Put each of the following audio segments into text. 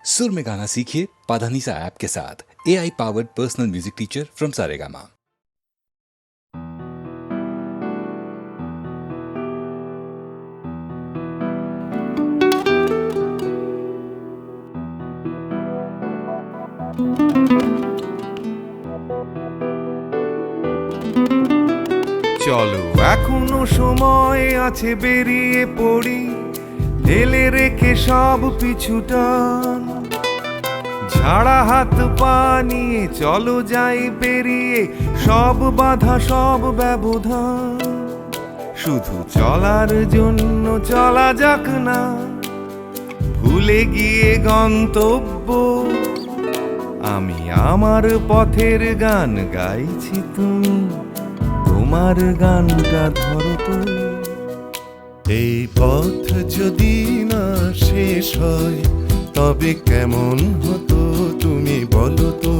सुर में गाना सीखिए पाधानीसा ऐप के साथ। AI powered personal music teacher from Saregama. চলো এখনো সময় আছে, বেরিয়ে পড়ি, ঢেলে রেখে সব পিছুটান। ঝাড়া হাত পা নিয়ে চলো যাই বেরিয়ে, সব বাধা সব ব্যবধান। শুধু চলার জন্য চলা যাক না, ভুলে গিয়ে গন্তব্য। আমি আমার পথের গান গাইছি, তুমি তোমার গানটা ধরো তো। এই পথ যদি না শেষ হয় তবে কেমন হতো তুমি বলো তো।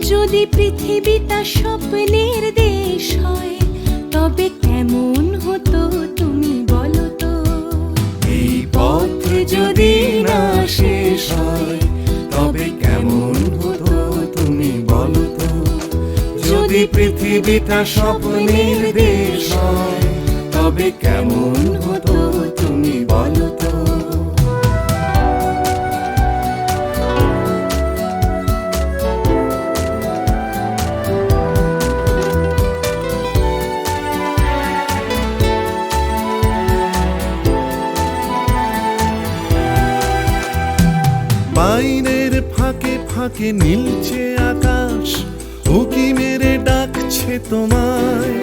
যদি পৃথিবীটা স্বপ্নের দেশ হয় তবে কেমন হতো তুমি বলো তো। এই পথ যদি না শেষ হয় তবে কেমন হতো তুমি বলো তো। যদি পৃথিবীটা স্বপ্নের দেশ হয় তবে কেমন হতো তুমি বলো তো। বাইরের ফাঁকে ফাঁকে নীলছে আকাশ, উকি মেরে ডাকছে তোমায়।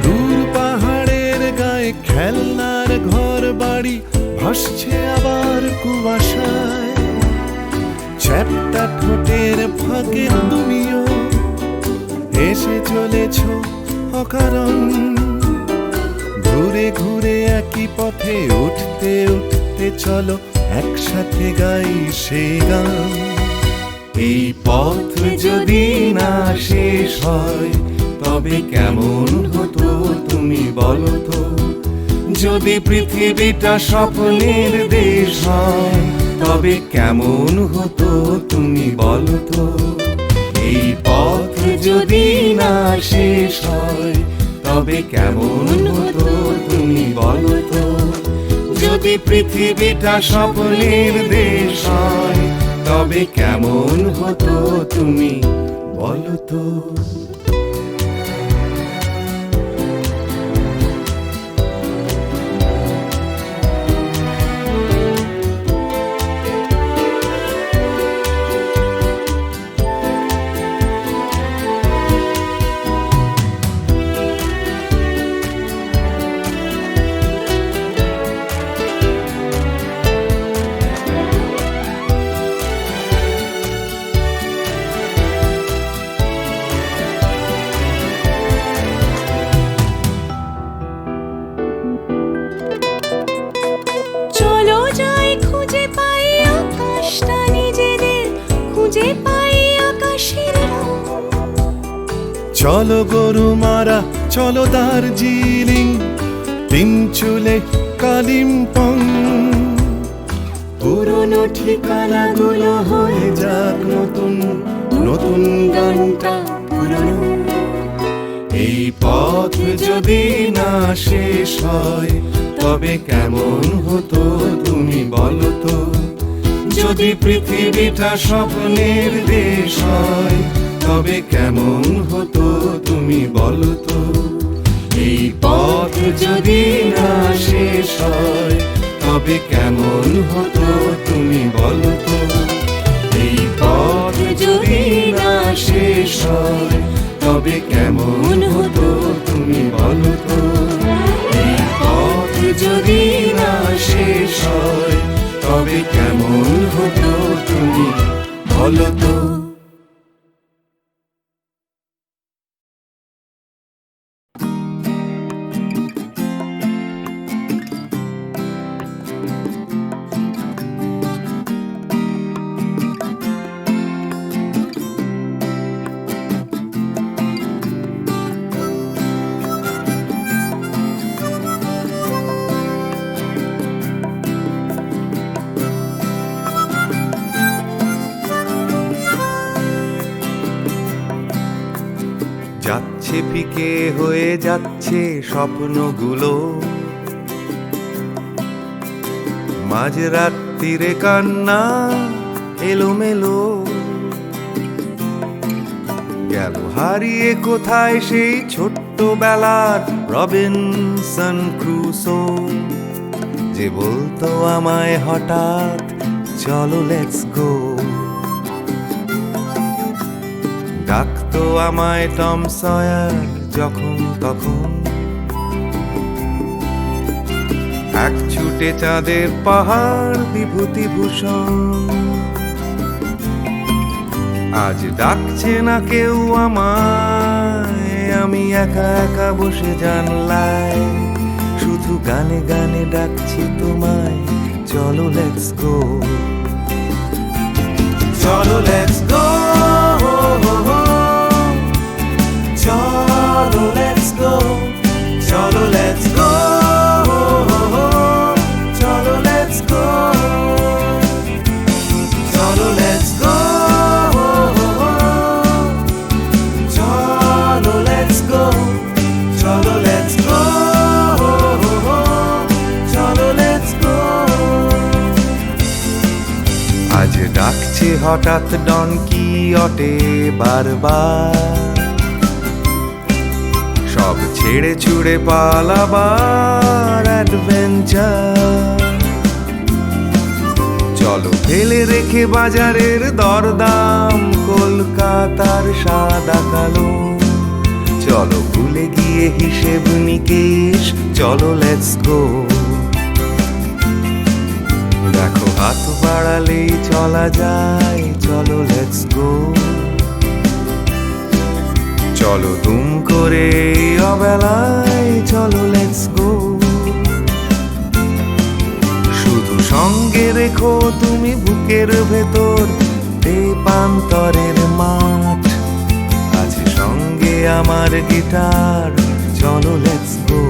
দূর পাহাড়ের গায়ে খেলনার ঘর বাড়ি ভাসছে আবার কুয়াশায়। চ্যাপ্টা ঠোঁটের ফাঁকে তুমিও এসে চলেছ অকারণ। ঘুরে ঘুরে একই পথে উঠতে উঠতে চলো একসাথে গাই সেই গান। এই পথ যদি না শেষ হয় তবে কেমন হতো তুমি বলো তো। যদি পৃথিবীটা স্বপ্নের দেশ হয় তবে কেমন হতো তুমি বলো তো। এই পথ যদি না শেষ হয় তবে কেমন হতো তুমি বলো তো। যদি পৃথিবীটা স্বপ্নের দেশ হয় তবে কেমন হতো তুমি বলো তো। চলো যাই খুঁজে পাই আকাশটা নিজেদের, খুঁজে পাই আকাশের রং। চলো গরু মারা, চলো দার্জিলিং, তিনচুলে কালিম্পং। পুরনো ঠিকানাগুলো হয়ে যাক নতুন, নতুন গানটা পুরনো। এই পথ যদি না শেষ হয় তবে কেমন হতো তুমি বলো তো। যদি পৃথিবীটা স্বপ্নের দেশ হয় তবে কেমন হতো তুমি বলো তো। এই পথ যদি না শেষ হয় তবে কেমন হতো তুমি বলো তো। এই পথ যদি না শেষ হয় তবে কেমন হতো তুমি বলো তো। এই পথ যদি না শেষ হয় তবে কেমন হতো তুমি বলো তো। ফিকে ফিকে হয়ে যাচ্ছে স্বপ্নগুলো, মাঝরাত্রিরে কান্না এলোমেলো, গেল হারিয়ে কোথায় সেই ছোট্টবেলার রবিনসন ক্রুসো, যে বলতো আমায় হঠাৎ চলো লেটস গো। ডাকতো আমায় টম সয়ার যখন তখন, এক ছুটে চাঁদের পাহাড় বিভূতিভূষণ। আজ ডাকছে না কেউ আমায়, আমি একা একা বসে জানলায়, শুধু গানে গানে ডাকছি তোমায় চলো লেটস গো। চলো লেটস গো, চলো লেটস গো, চলো লেটস গো, চলো লেটস গো, চলো লেটস গো, চলো লেটস গো, চলো লেটস গো, চলো লেটস গো। আজ ডাকছে হঠাৎ ডন কিহটে বারবার, সব ছেড়ে ছুড়ে পালাবার অ্যাডভেঞ্চার। চলো ফেলে রেখে বাজারের দরদাম, কলকাতার সাদা কালো, চলো ভুলে গিয়ে হিসেব নিকেশ, চলো লেটস গো। দেখো হাত বাড়ালেই চলা যায়, চলো লেটস গো। চলো দুম করে এই অবেলায়, চলো লেটস গো। শুধু সঙ্গে রেখো তুমি বুকের ভেতর দেবান্তরের মাঠ, আছে সঙ্গে আমার গিটার, চলো লেটস গো।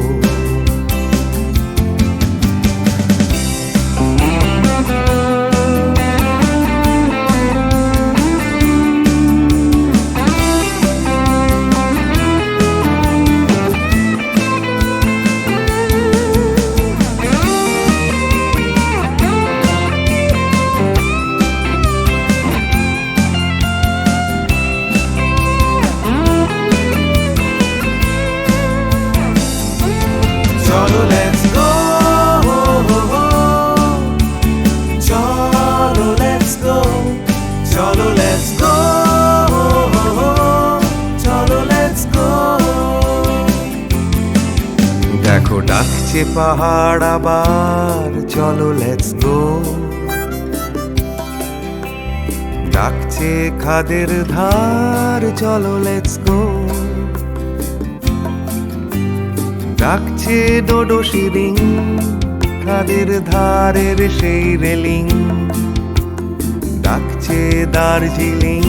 চলো লেটস গো, চলো লেটস গো, চলো লেটস গো, চলো লেটস গো। দেখো ডাকছে পাহাড় আবার, চলো লেটস গো। ডাকছে খাদের ধার, চলো লেটস গো। ডাকছে ডোডো শিরিং, খাদের ধারের সেই রেলিং, ডাকছে দার্জিলিং,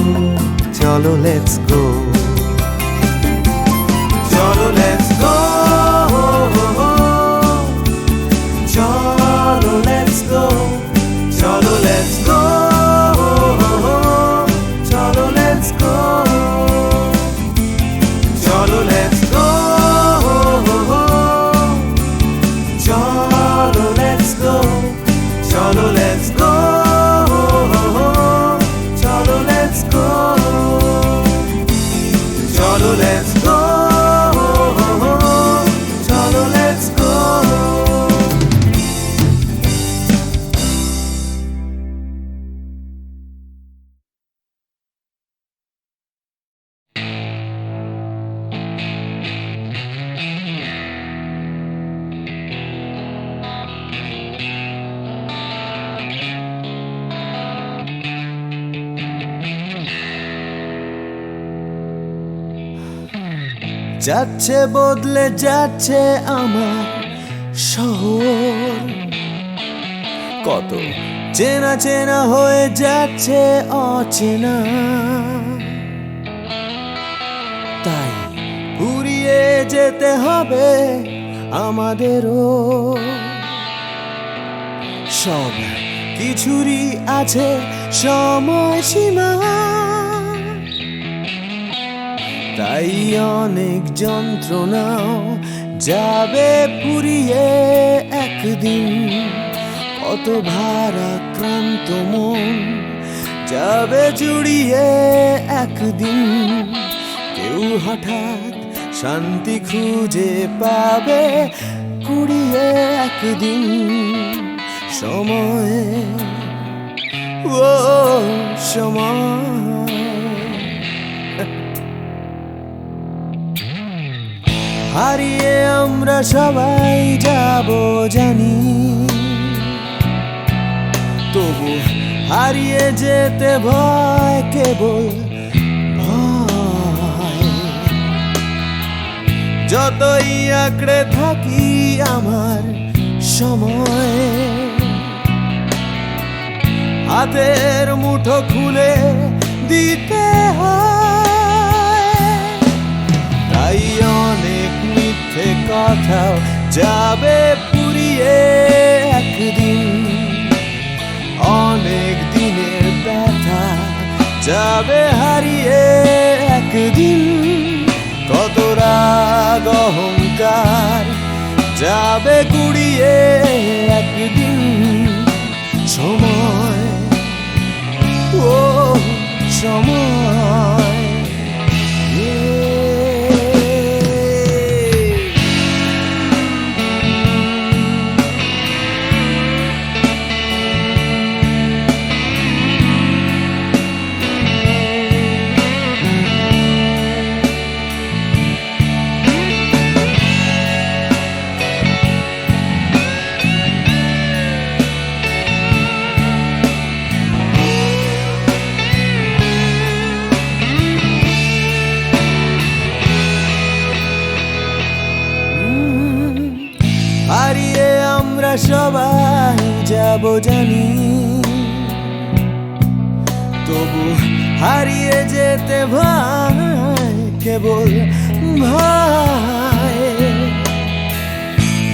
চলো লেটস গো। চলো লেটস গো, চলো লেটস গো, চলো লেটস গো, চলো লেটস গো, চলো লেটস গো, চলো লেটস গো, চলো লেটস গো, চলো লেটস গো, চলো লেটস গো, চলো লেটস গো। যাচ্ছে বদলে যাচ্ছে আমার শহর, কত চেনা চেনা হয়ে যাচ্ছে অচেনা, তাই ঘুরিয়ে যেতে হবে আমাদেরও। সব কিছুরই আছে সময়সীমা, তাই অনেক যন্ত্রণাও যাবে ফুরিয়ে একদিন, কত ভারাক্রান্ত মন যাবে জুড়িয়ে একদিন। কেউ হঠাৎ শান্তি খুঁজে পাবে কুড়িয়ে একদিন। সময়, ও সময়, হারিয়ে আমরা সবাই যাব জানি, তবু হারিয়ে যেতে ভয়, কেবল ভয়। যতই আঁকড়ে থাকি আমার সময়, হাতের মুঠো খুলে দিতে হয়। তাই অনেক মিথ্যে কথাও যাবে পুড়িয়ে একদিন, অনেক দিনের ব্যথা যাবে হারিয়ে একদিন। কত রাগ অহংকার যাবে গুড়িয়ে একদিন। সময়, ও সময়, হারিয়ে আমরা সবাই যাব জানি, তবু হারিয়ে যেতে ভয়, কেবল ভয়।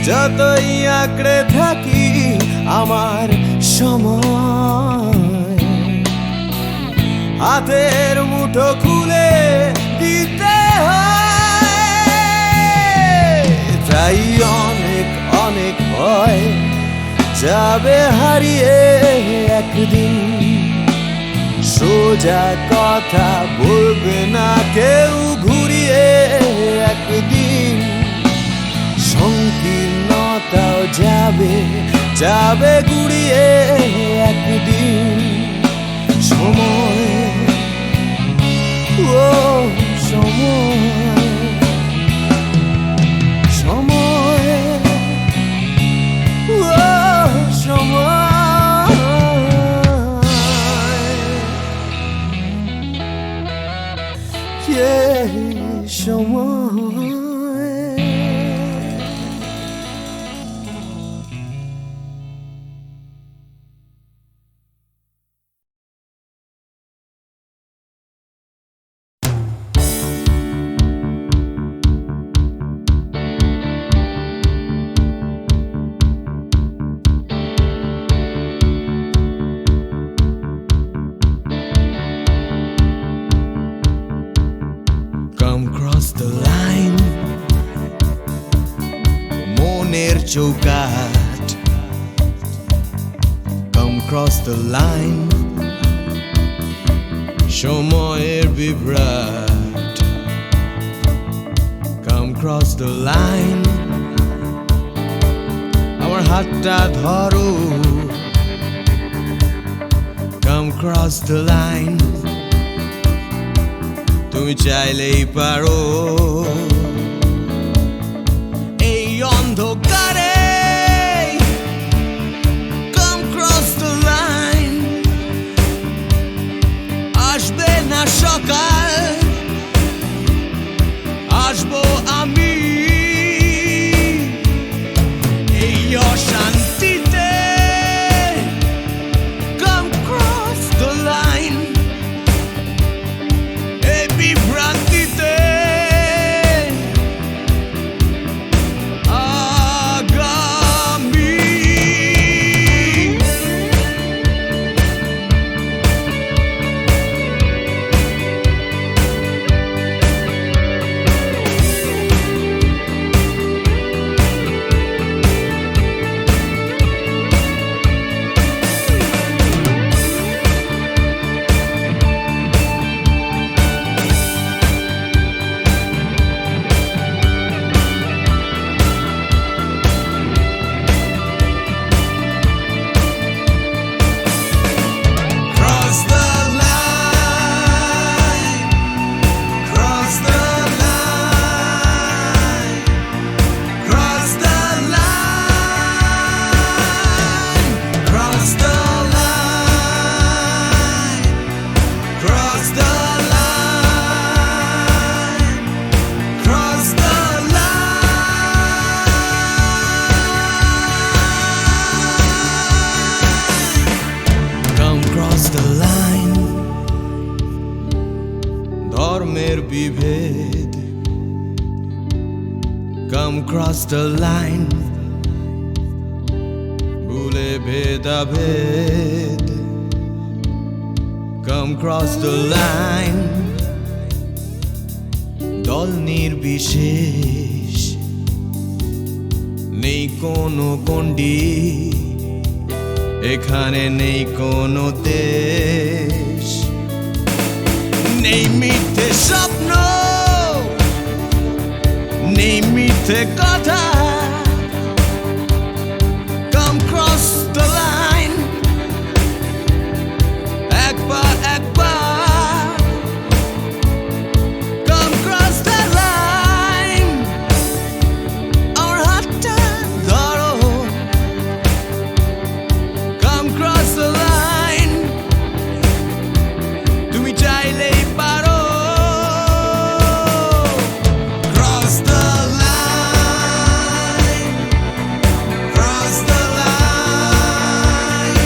যতই আঁকড়ে থাকি আমার সময়, হাতের মুঠো খুলে দিতে হয়। তাই অনেক অনেক ভয় যাবে হারিয়ে একদিন। সোজা কথা বলবে না কেউ ঘুরিয়ে একদিন। সংকীর্ণতাও যাবে যাবে গুড়িয়ে একদিন। সময়, ও সময়, সময়, ও সময়, সময়। Come cross the line, মনের চৌকাঠ। Come cross the line, সময়ের বিভ্রাট। Come cross the line, আমার হাতটা ধরো। Come cross the line, তুমি চাইলেই পারো। এই অন্ধকারে Come cross the line, আসবে না সকাল, আসবো আমি। এই অশান্তিতে Come cross the line, বিভ্রান্তিতে cross the line ধর্মের বিভেদ come cross the line ভুলে ভেদাভেদ come cross the line দল নির্বিশেষ নেই কোনো গণ্ডি এখানে নেই কোনো দেশ নেই মিথ্যে স্বপ্ন নেই মিথ্যে কথা Come cross the line একবার একবার Come cross the line আমার হাতটা ধরো Come cross the line তুমি চাইলেই পারো Cross the line Cross the line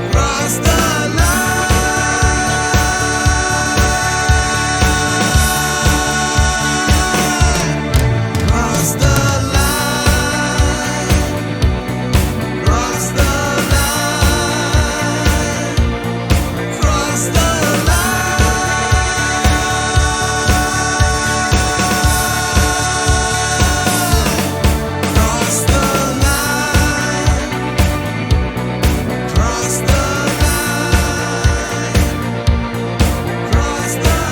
Cross the line Cross the line Cross the line Cross the Cross the line Cross the line Cross the Cross the Cross the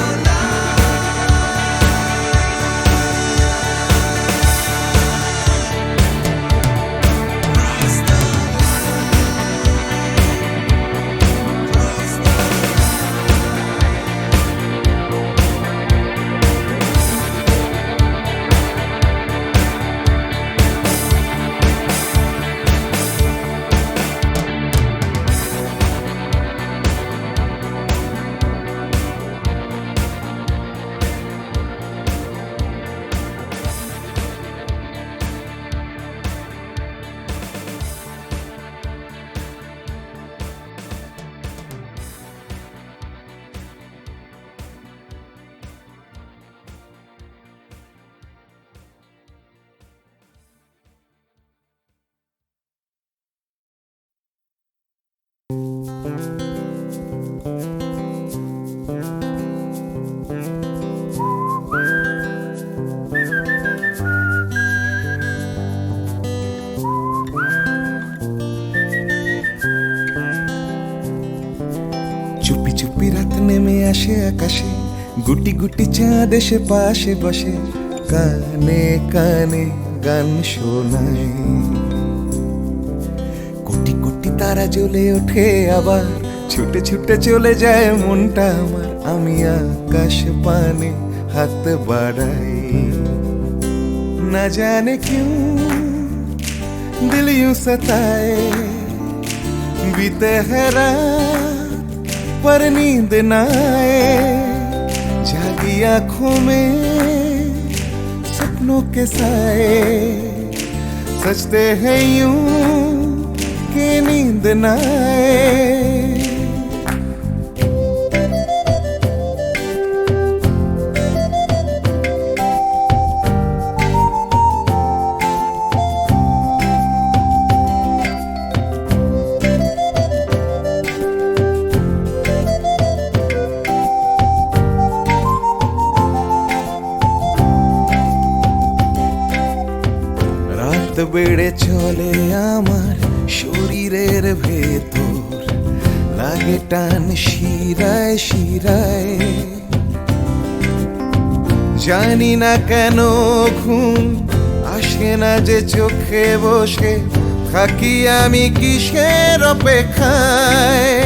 চুপি চুপি রাত নেমে আসে আকাশে গুটি গুটি চাঁদ এসে পাশে বসে কানে কানে গান শোনায় কোটি কোটি তারা জ্বলে ওঠে আবার ছুটে ছুটে চলে যায় মনটা আমার আমি আকাশ পানে হাত বাড়াই না জানে क्यों दिल यूं सताए बीते है रात पर नींद न आए जागी आंखों में सपनों के साए सजते हैं यूं कि नींद न आए রাত বেড়ে চলে আমার শরীরের ভেতর লাগে টান শিরায় শিরায় জানি না কেন ঘুম আসে না যে চোখে বসে থাকি আমি কিসের অপেক্ষায়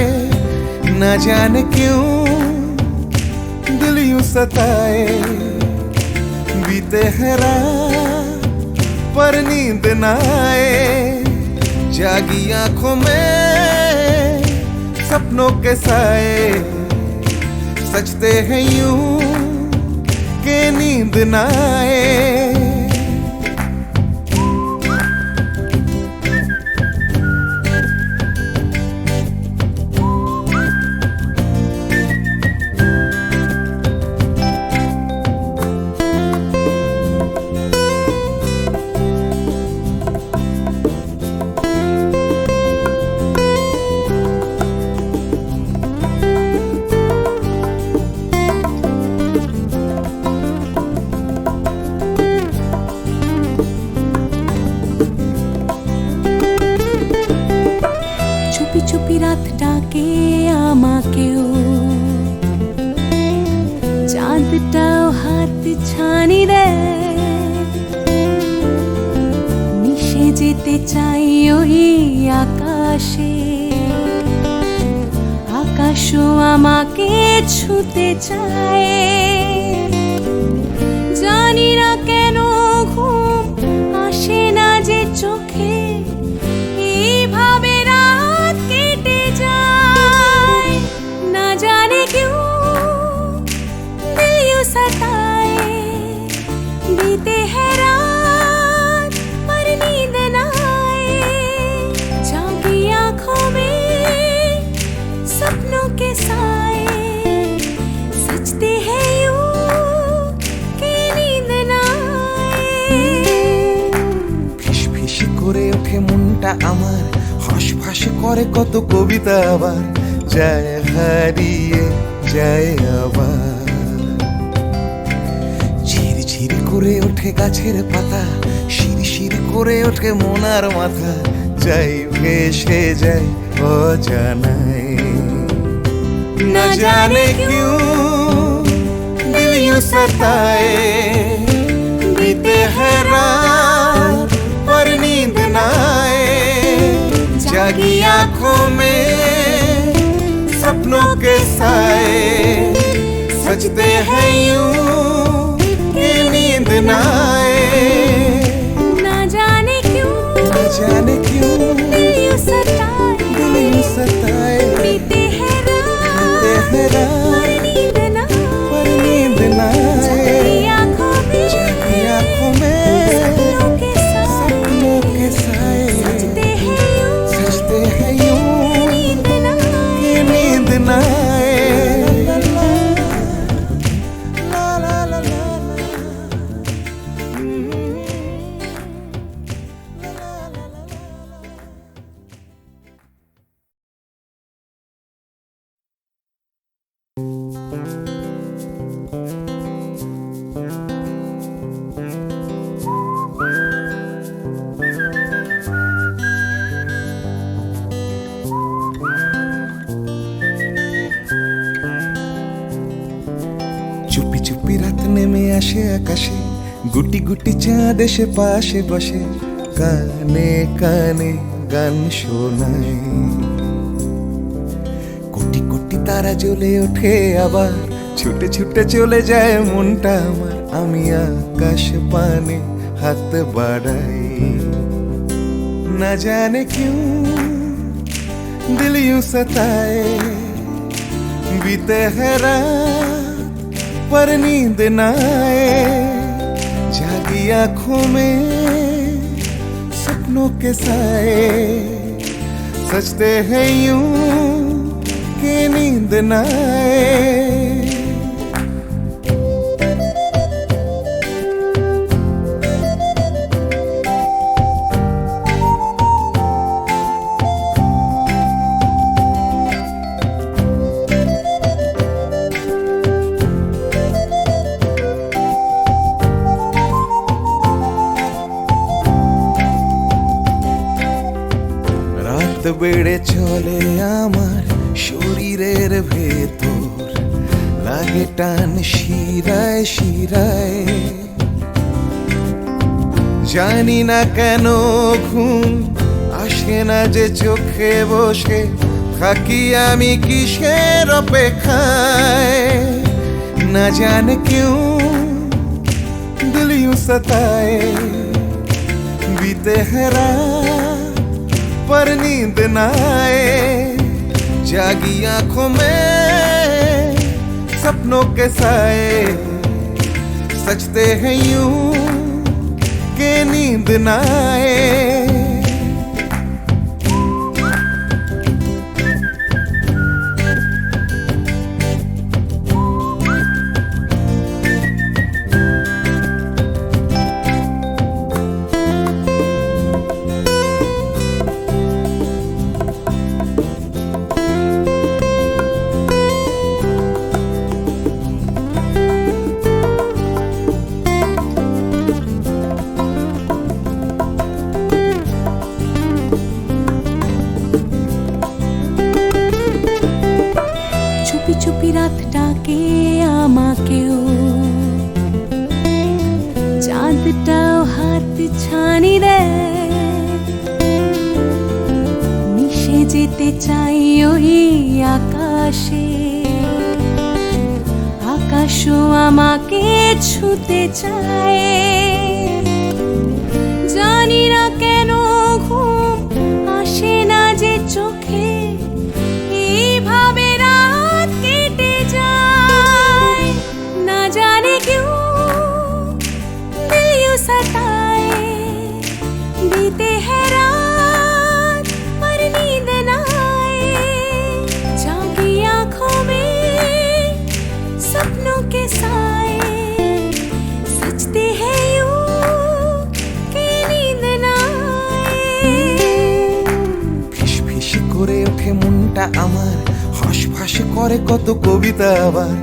না জানে क्यों दिल यूं सताए बीते है रात पर नींद न आए जागी आंखों में सपनों के साए सजते हैं यूं कि नींद न आए ডাকে আমাকেও, চাঁদটাও হাত ছানি দেয়, মিশে যেতে চাই ওই আকাশে, আকাশও আমাকে ছুতে চায়। জানি না কেন ঘুম আসে না যে চোখে, এইভাবে রাত কেটে যায়। না জানে क्यों दिल यूं सताए, बीते है रात पर नींद न आए, जागी आंखों में सपनों के साए, सजते हैं यूं कि नींद न आए। ফিস করে ওঠে মনটা আমার, হাঁস করে কত কবিতা আবার, যায় হারিয়ে যায় আবার। ঝিরঝির করে ওঠে গাছের পাতা, শিরশির করে ওঠে মনার মাথা, যাই ভেসে যায় অজানায়। না জানে क्यों दिल यूं सताए, बीते है रात पर नींद न आए, जागी आंखों में सपनों के साए, सजते हैं यूं कि नींद न आए। ना जाने क्यों दिल यूं सताए, बीते है रात पर नींद न पर नींद न आए, जागी आंखों में सपनों के साए, सजते हैं यूं नींद न आए। कि नींद न आए। ला ला ला ला চুপি চুপি রাত নেমে আসে আকাশে, গুটি গুটি চাঁদ এসে পাশে বসে, কানে কানে গান শোনায়। কোটি কোটি তারা জ্বলে ওঠে আবার, ছুটে ছুটে চলে যায় মনটা আমার, আমি আকাশ পানে হাত বাড়াই। না জানে क्यों दिल यूं सताए, बीते है रात पर नींद न आए, जागी आंखों में सपनों के साए, सजते हैं यूं कि नींद न आए। রাত বেড়ে চলে আমার শরীরের ভেতর, লাগে টান শিরায় শিরায়, জানি না কেন ঘুম আসে না যে চোখে, বসে থাকি আমি কিসের অপেক্ষায়। না জানে क्यों दिल यूं सताए, बीते है रात पर नींद न आए, जागी आंखों में सपनों के साए, सजते हैं यूं कि नींद न आए। চুপি চুপি রাত ডাকে আমাকেও, চাঁদটাও হাত ছানি দেয়, মিশে যেতে চাই ওই আকাশে, আকাশও আমাকে ছুতে চায়। জানি না কেন ঘুম আসে না যে চোখে, এইভাবে রাত কেটে যায়। না জানে क्यों दिल यूं सताए, बीते है रात पर नींद ना आए, जागी आंखों में सपनों के साए, सजते हैं यूं कि नींद ना आए। ফিস ফিস করে ওঠে মনটা আমার, হাঁস করে কত কবিতা আবার,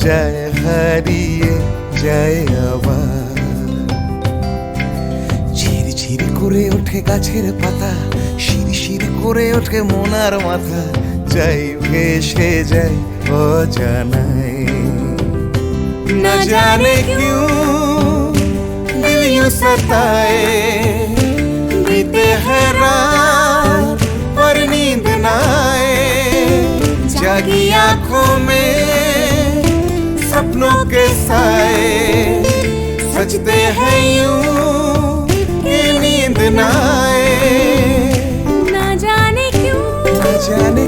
যায় হারিয়ে যায় আবার। ঝিরঝির করে ওঠে গাছের পাতা, শিরশির করে ওঠে মনার মাথা, যাই ভেসে যায় অজানায়। না জানে क्यों दिल यूं सताए, बीते है रात पर नींद ना आए, जागी आंखों में सपनों के साए, सजते हैं यूं कि नींद ना आए। ना जाने क्यों न जाने